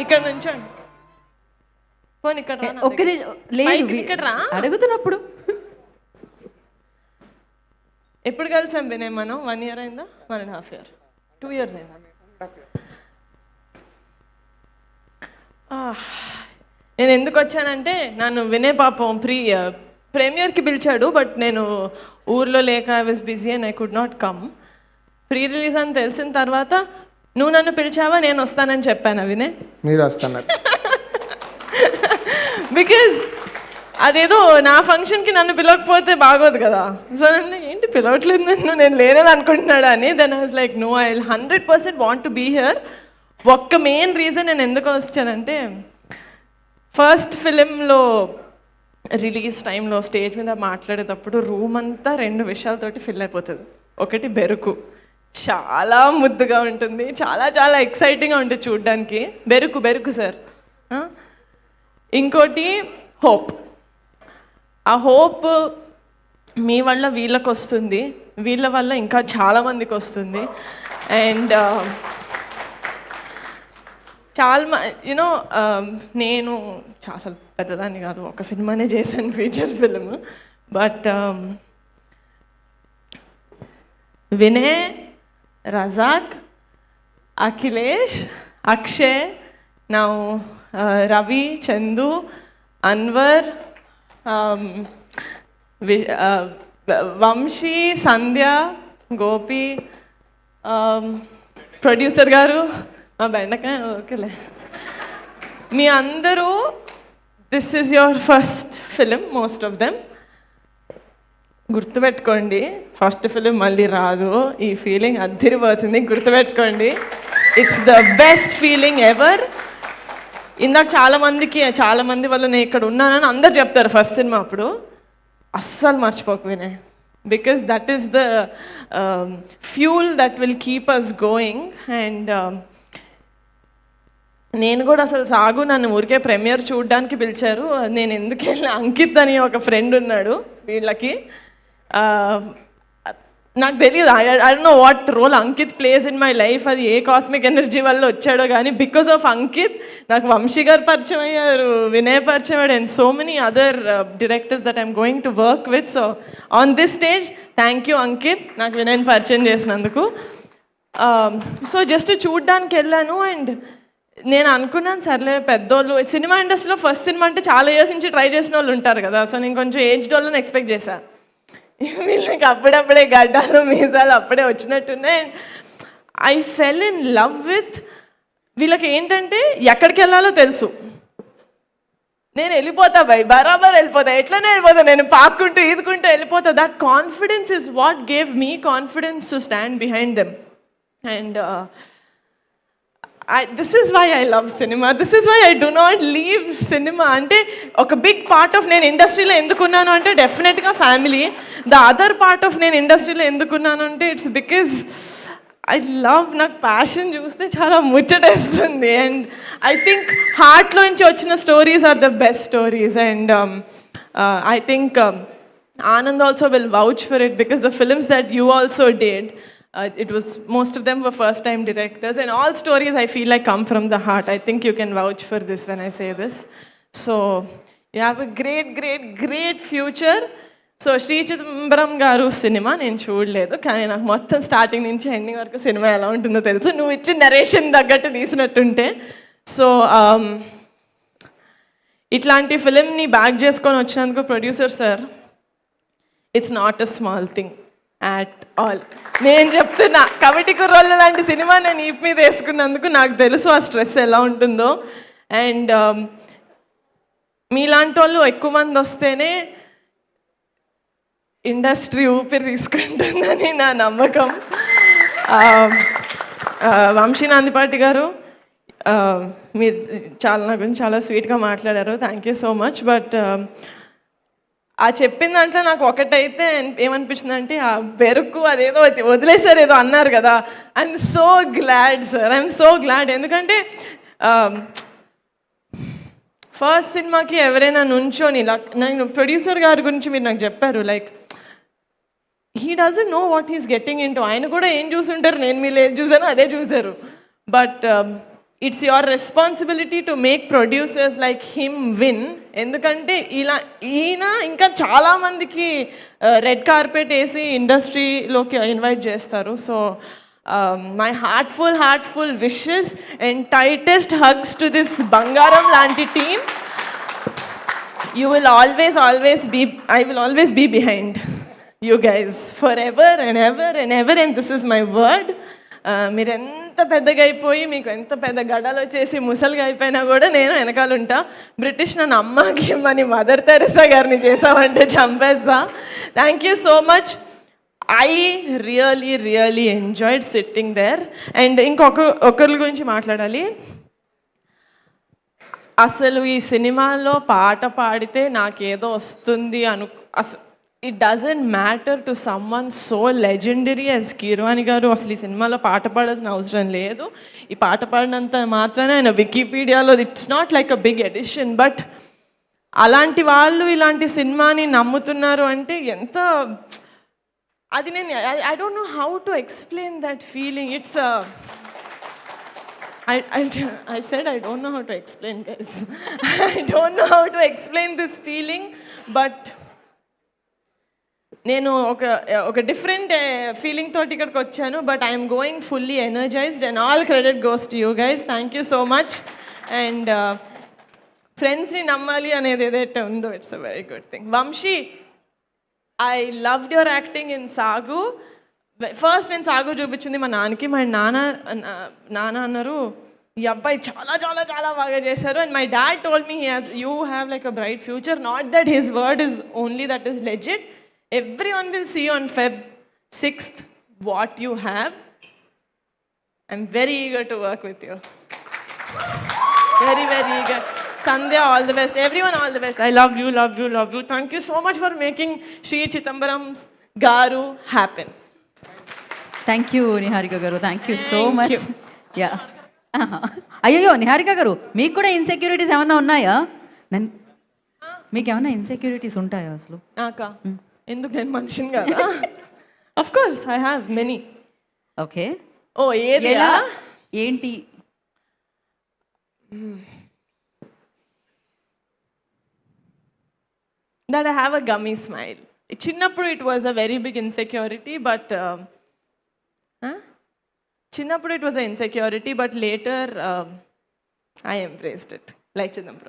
ఇక్కడ నుంచోండి. ఫోన్ ఇక్కడ రా, నా ఒక్కరి దగ్గర. పైకి ఇక్కడ రా. అడుగుతున్నప్పుడు ఎప్పుడు కలిసాం వినయ్ మనం? 1 year అయిందా? 1.5 year, 2 years అయిందా? నేను ఎందుకు వచ్చానంటే, నన్ను వినయ్ పాపం ప్రీమియర్కి పిలిచాడు, బట్ నేను ఊర్లో లేక I was busy and I could not come. Pre release అని తెలిసిన తర్వాత నువ్వు నన్ను పిలిచావా, నేను వస్తానని చెప్పాను వినయ్. మీరు వస్తున్నారు బికాజ్ అదేదో నా ఫంక్షన్కి నన్ను పిలవకపోతే బాగోదు కదా. సో ఏంటి పిలవట్లేదు నన్ను, నేను లేనని అనుకుంటున్నాడు అని. Then I was like no, I 100% want to be here. ఒక్క మెయిన్ రీజన్ నేను ఎందుకు వచ్చానంటే, ఫస్ట్ ఫిలింలో రిలీజ్ టైంలో స్టేజ్ మీద మాట్లాడేటప్పుడు రూమ్ అంతా 2 విషయాలతోటి ఫిల్ అయిపోతుంది. ఒకటి బెరుకు, చాలా ముద్దుగా ఉంటుంది, చాలా చాలా ఎక్సైటింగ్గా ఉంటుంది చూడ్డానికి. బెరుకు సార్. ఇంకోటి హోప్. ఆ హోప్ మీ వల్ల వీళ్ళకి వస్తుంది, వీళ్ళ వల్ల ఇంకా చాలామందికి వస్తుంది. అండ్ చాలా యూనో నేను అసలు పెద్దదాన్ని కాదు, ఒక సినిమానే చేశాను feature film. But Vinay, Razak, Akhilesh, Akshay, నా రవి, చందు, అన్వర్, వంశీ, సంధ్య, గోపి, ప్రొడ్యూసర్ గారు, మా బెండకాయ, ఓకేలే, మీ అందరూ this is your first film, most of them. గుర్తుపెట్టుకోండి, ఫస్ట్ ఫిలిం మళ్ళీ రాదు. ఈ ఫీలింగ్ అద్దిరిపోతుంది, గుర్తుపెట్టుకోండి. It's the best feeling ever. ఇందాక చాలామంది వల్ల నేను ఇక్కడ ఉన్నానని అందరు చెప్తారు ఫస్ట్ సినిమా అప్పుడు. అస్సలు మర్చిపోకు Vinay, because that is the fuel that will keep us going. And నేను కూడా అసలు సాగు నన్ను ఊరికే ప్రీమియర్ చూడడానికి పిలిచారు. నేను ఎందుకు వెళ్ళి, అంకిత్ అని ఒక ఫ్రెండ్ ఉన్నాడు వీళ్ళకి, నాకు తెలియదు, I don't know what role Ankit plays in my life. అది ఏ కాస్మిక్ ఎనర్జీ వల్ల వచ్చాడో కానీ బికాస్ ఆఫ్ అంకిత్ నాకు వంశీ గారు పరిచయం అయ్యారు, వినయ్ పరిచయం అయ్యాడు, and so many other directors that I'm going to work with. So on this stage thank you Ankit, నాకు వినయ్ని పరిచయం చేసినందుకు. సో జస్ట్ చూడ్డానికి వెళ్ళాను. అండ్ నేను అనుకున్నాను, సర్లే పెద్దోళ్ళు సినిమా ఇండస్ట్రీలో ఫస్ట్ సినిమా అంటే చాలా ఇయర్స్ నుంచి ట్రై చేసిన వాళ్ళు ఉంటారు కదా. సో నేను కొంచెం ఏజ్డ్ వాళ్ళని ఎక్స్పెక్ట్ చేశాను. వీళ్ళకి అప్పుడప్పుడే గడ్డాలు మీసాలు అప్పుడే వచ్చినట్టున్నాయి. I fell in love with వీళ్ళకి. ఏంటంటే ఎక్కడికి వెళ్ళాలో తెలుసు, నేను వెళ్ళిపోతా బరాబర్ వెళ్ళిపోతా, ఎట్లనే వెళ్ళిపోతా, నేను పాక్కుంటూ ఈదుకుంటూ వెళ్ళిపోతా. That confidence is what gave me confidence to stand behind them. And this is why I love cinema, this is why I do not leave cinema. అంటే ఒక బిగ్ పార్ట్ ఆఫ్ నేను ఇండస్ట్రీలో ఎందుకున్నాను అంటే డెఫినెట్గా family. The other part of నేను ఇండస్ట్రీలో ఎందుకున్నాను అంటే ఇట్స్ బికాజ్ ఐ లవ్, నాకు ప్యాషన్ చూస్తే చాలా ముచ్చటేస్తుంది. అండ్ ఐ థింక్ హార్ట్లోంచి వచ్చిన stories are the best stories. And I think Anand also will vouch for it because the films that you also did, it was, most of them were first time directors, and all stories I feel like come from the heart. I think you can vouch for this when I say this. So you have a great future. So Shri Chidambaram గారు cinema నేను చూడలేదు, కానీ నాకు మొత్తం starting నుంచి ending వరకు cinema ఎలా ఉంటుందో తెలుసు, నువ్వు ఇచ్చిన నరేషన్ తగ్గట్టు తీసినట్టుంటే. సో ఇట్లాంటి ఫిలింని బ్యాక్ చేసుకొని వచ్చినందుకు producer sir, it's not a small thing at all. నేను చెప్తున్నా, కమిటీ కుర్రోళ్ళు లాంటి సినిమా నేను ఈప్ మీద వేసుకున్నందుకు నాకు తెలుసు ఆ స్ట్రెస్ ఎలా ఉంటుందో. అండ్ మీలాంటి వాళ్ళు ఎక్కువ మంది వస్తేనే ఇండస్ట్రీ ఊపిరి తీసుకుంటుందని నా నమ్మకం. వంశీ నందిపాటి గారు, మీరు నా గురించి చాలా స్వీట్గా మాట్లాడారు, thank you so much. But ఆ చెప్పిన దాంట్లో నాకు ఒకటైతే ఏమనిపించింది అంటే, ఆ బెరుకు అదేదో వదిలేసారు ఏదో అన్నారు కదా. I'm so glad sir, I'm so glad. ఎందుకంటే ఫస్ట్ సినిమాకి ఎవరైనా నుంచోని, నేను ప్రొడ్యూసర్ గారి గురించి మీరు నాకు చెప్పారు, like he doesn't know what he's getting in to. ఆయన కూడా ఏం చూసుంటారు, నేను మీరు ఏం చూసానో అదే చూశారు. But it's your responsibility to make producers like him win. ఎందుకంటే ఈయన ఇంకా చాలామందికి రెడ్ కార్పెట్ వేసి ఇండస్ట్రీలోకి ఇన్వైట్ చేస్తారు. So my heartful wishes and tightest hugs to this బంగారం లాంటి team. You will always be, I will always be behind you guys forever and ever and ever, and this is my word. మీరు ఎంత పెద్దగా అయిపోయి మీకు ఎంత పెద్ద గడ్డలు వచ్చేసి ముసలిగా అయిపోయినా కూడా నేను వెనకాల ఉంటా. బ్రిటిష్ నన్ను అమ్మకి ఇమ్మని మదర్ తెరెసా గారిని చేసామంటే చంపేస్తా. Thank you so much. I really enjoyed sitting there. And ఒకరి గురించి మాట్లాడాలి. అసలు ఈ సినిమాలో పాట పాడితే నాకేదో వస్తుంది it doesn't matter to someone so legendary as Keeravani గారు. అసలు ఈ సినిమాలో పాట పాడాల్సిన అవసరం లేదు. ఈ పాట పాడినంత మాత్రాన ఆయన వికీపీడియాలో it's not like a big edition. But అలాంటి వాళ్ళు ఇలాంటి సినిమాని నమ్ముతున్నారు అంటే ఎంత, అది నేను I don't know how to explain that feeling. It's I said I don't know how to explain, guys. I don't know how to explain this feeling, but నేను ఒక డిఫరెంట్ ఫీలింగ్ తోటి ఇక్కడికి వచ్చాను. But I'm going fully energized and all credit goes to you guys. Thank you so much. And ఫ్రెండ్స్ని నమ్మాలి అనేది ఏదైతే ఉందో it's a very good thing. Vamshi, I loved your acting in Sagu. First నేను సాగు చూపించింది మా నాన్నకి. మా నాన్న అన్నారు ఈ అబ్బాయి చాలా బాగా చేశారు. And my dad told me you have like a bright future. Not that his word is only that is legit. Everyone will see on Feb 6th what you have. I'm very eager to work with you. Very eager. Sandhya, all the best. Everyone, all the best. I love you. Thank you so much for making Sri Chithambaram Garu happen. Thank you Niharika garu. Thank you so much. Yeah, అయ్యో నిహారిక గారు, మీకు కూడా insecurities ఏమన్నా ఉన్నాయా? మీకు ఏమన్నా insecurities ఉంటాయా అసలు? నాకా? ఎందుకు, నేను మనిషిని కదా. Of course I have many. Okay. ఓ ఏది ఏంటి? that I have a gummy smile. చిన్నప్పుడు it was a very big insecurity, but చిన్నప్పుడు it was an insecurity, but later I embraced it. Like Chidambaram.